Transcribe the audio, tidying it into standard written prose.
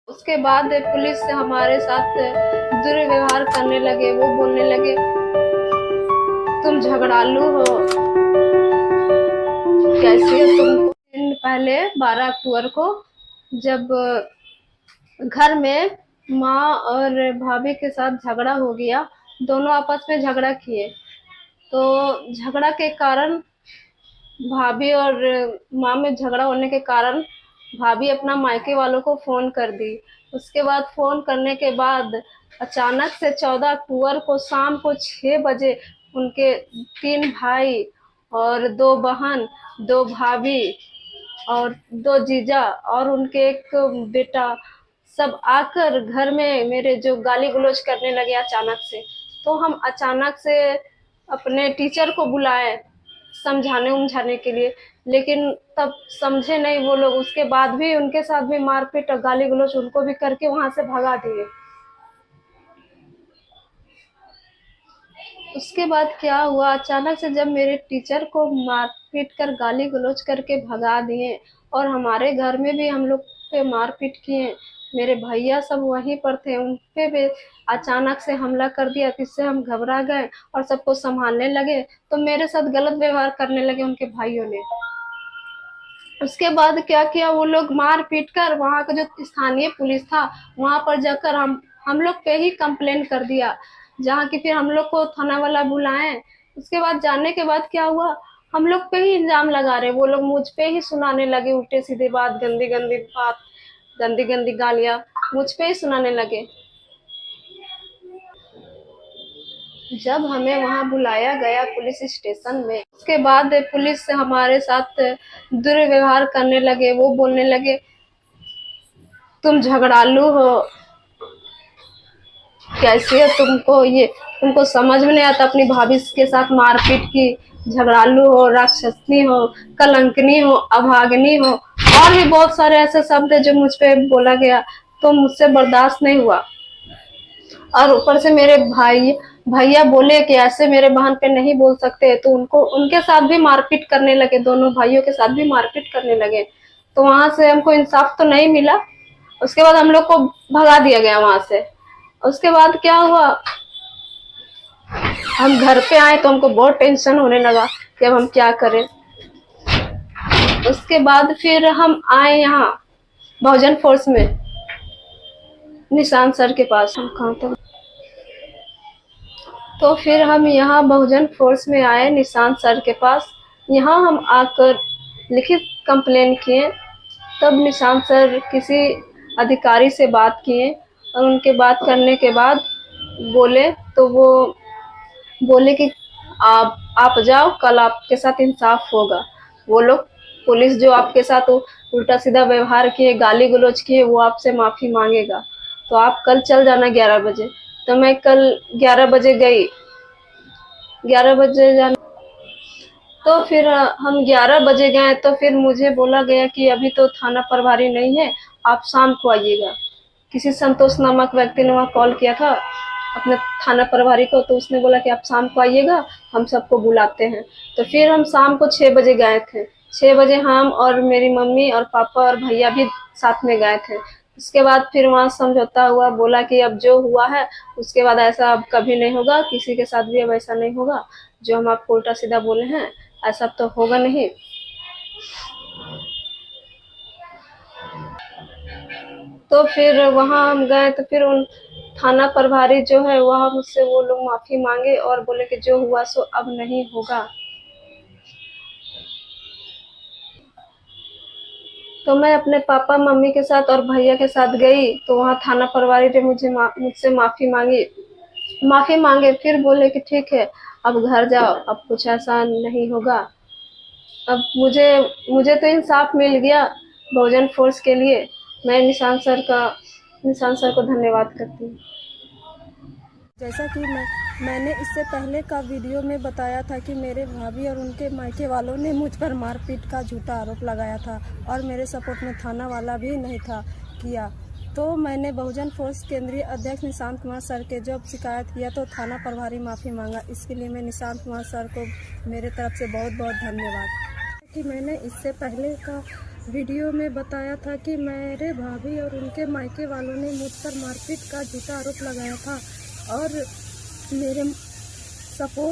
उसके बाद पुलिस से हमारे साथ दुर्व्यवहार करने लगे। वो बोलने लगे तुम झगड़ालू हो, कैसे तुम। दिन पहले 12 अक्टूबर को जब घर में माँ और भाभी के साथ झगड़ा हो गया, दोनों आपस में झगड़ा किए, तो झगड़ा के कारण भाभी और माँ में झगड़ा होने के कारण भाभी अपना मायके वालों को फ़ोन कर दी। उसके बाद फ़ोन करने के बाद अचानक से 14 अक्टूबर को शाम को 6 बजे उनके 3 भाई और 2 बहन, 2 भाभी और 2 जीजा और उनके एक बेटा सब आकर घर में मेरे जो गाली गलौज करने लगे अचानक से। तो हम अचानक से अपने टीचर को बुलाए समझाने उमझाने के लिए, लेकिन तब समझे नहीं वो लोग। उसके बाद भी उनके साथ भी मारपीट और गाली गलौज उनको भी करके वहां से भगा दिए। उसके बाद क्या हुआ, अचानक से जब मेरे टीचर को मार पीट कर गाली गलौज करके भगा दिए और हमारे घर में भी हम लोग पे मार पीट किए, मेरे भैया सब वहीं पर थे, उन पे भी अचानक से हमला कर दिया। जिससे हम घबरा गए और सबको संभालने लगे, तो मेरे साथ गलत व्यवहार करने लगे उनके भाइयों ने। उसके बाद क्या किया, वो लोग मार पीट कर वहाँ का जो स्थानीय पुलिस था वहाँ पर जाकर हम लोग पे ही कंप्लेन कर दिया, जहाँ की फिर हम लोग को थाना वाला बुलाए। उसके बाद जाने के बाद क्या हुआ, हम लोग पे ही इल्जाम लगा रहे, वो लोग मुझ पे ही सुनाने लगे उल्टे सीधे बात, गंदी गंदी बात, गंदी गंदी गालियाँ मुझ पे ही सुनाने लगे। जब हमें वहाँ बुलाया गया पुलिस स्टेशन में, उसके बाद पुलिस से हमारे साथ दुर्व्यवहार करने लगे। वो बोलने लगे तुम झगड़ालू हो, कैसे तुमको समझ में नहीं आता, अपनी भाभी के साथ मारपीट की, झगड़ालू हो, राक्षसनी हो, कलंकनी हो, अभागनी हो, और भी बहुत सारे ऐसे शब्द जो मुझ पे बोला गया, तो मुझसे बर्दाश्त नहीं हुआ। और ऊपर से मेरे भैया बोले कि ऐसे मेरे बहन पे नहीं बोल सकते, तो उनके साथ भी मारपीट करने लगे, दोनों भाइयों के साथ भी मारपीट करने लगे। तो वहां से हमको इंसाफ तो नहीं मिला। उसके बाद हम लोग को भगा दिया गया वहां से। उसके बाद क्या हुआ, हम घर पे आए तो हमको बहुत टेंशन होने लगा कि अब हम क्या करें। उसके बाद फिर हम आए यहाँ बहुजन फोर्स में, निशांत सर के पास। हम कहाँ थे, तो फिर हम यहाँ बहुजन फोर्स में आए निशांत सर के पास। यहाँ हम आकर लिखित कंप्लेन किए। तब निशांत सर किसी अधिकारी से बात किए और उनके बात करने के बाद बोले, तो वो बोले कि आप जाओ, कल आपके साथ इंसाफ होगा। वो लोग पुलिस जो आपके साथ उल्टा सीधा व्यवहार किए, गाली गलौज किए, वो आपसे माफ़ी मांगेगा, तो आप कल चल जाना 11 बजे। तो मैं कल 11 बजे गई। 11 बजे जाना, तो फिर हम 11 बजे गए, तो फिर मुझे बोला गया कि अभी तो थाना प्रभारी नहीं है, आप शाम को आइएगा। किसी संतोष नामक व्यक्ति ने वहाँ कॉल किया था अपने थाना प्रभारी को, तो उसने बोला कि आप शाम को आइएगा, हम सबको बुलाते हैं। तो फिर हम शाम को 6 बजे गए थे। 6 बजे हम और मेरी मम्मी और पापा और भैया भी साथ में गए थे। उसके बाद फिर वहाँ समझौता हुआ, बोला कि अब जो हुआ है उसके बाद ऐसा अब कभी नहीं होगा, किसी के साथ भी अब ऐसा नहीं होगा, जो हम आपको उल्टा सीधा बोले हैं ऐसा तो होगा नहीं। तो फिर वहाँ हम गए, तो फिर उन थाना प्रभारी जो है वहाँ मुझसे वो लोग माफ़ी मांगे और बोले कि जो हुआ सो अब नहीं होगा। तो मैं अपने पापा मम्मी के साथ और भैया के साथ गई, तो वहाँ थाना प्रभारी ने मुझसे माफ़ी मांगे। फिर बोले कि ठीक है, अब घर जाओ, अब कुछ ऐसा नहीं होगा। अब मुझे तो इंसाफ मिल गया बहुजन फोर्स के लिए। मैं निशांत सर को धन्यवाद करती हूँ। जैसा कि मैंने इससे पहले का वीडियो में बताया था कि मेरे भाभी और उनके मायके वालों ने मुझ पर मारपीट का झूठा आरोप लगाया था और मेरे सपोर्ट में थाना वाला भी नहीं था किया। तो मैंने बहुजन फोर्स केंद्रीय अध्यक्ष निशांत कुमार सर के जब शिकायत किया तो थाना प्रभारी माफ़ी मांगा। इसके लिए मैं निशांत कुमार सर को मेरे तरफ से बहुत बहुत धन्यवाद। कि मैंने इससे पहले का वीडियो में बताया था कि मेरे भाभी और उनके मायके वालों ने मुझ पर मारपीट का झूठा आरोप लगाया था और मेरे सपोर्ट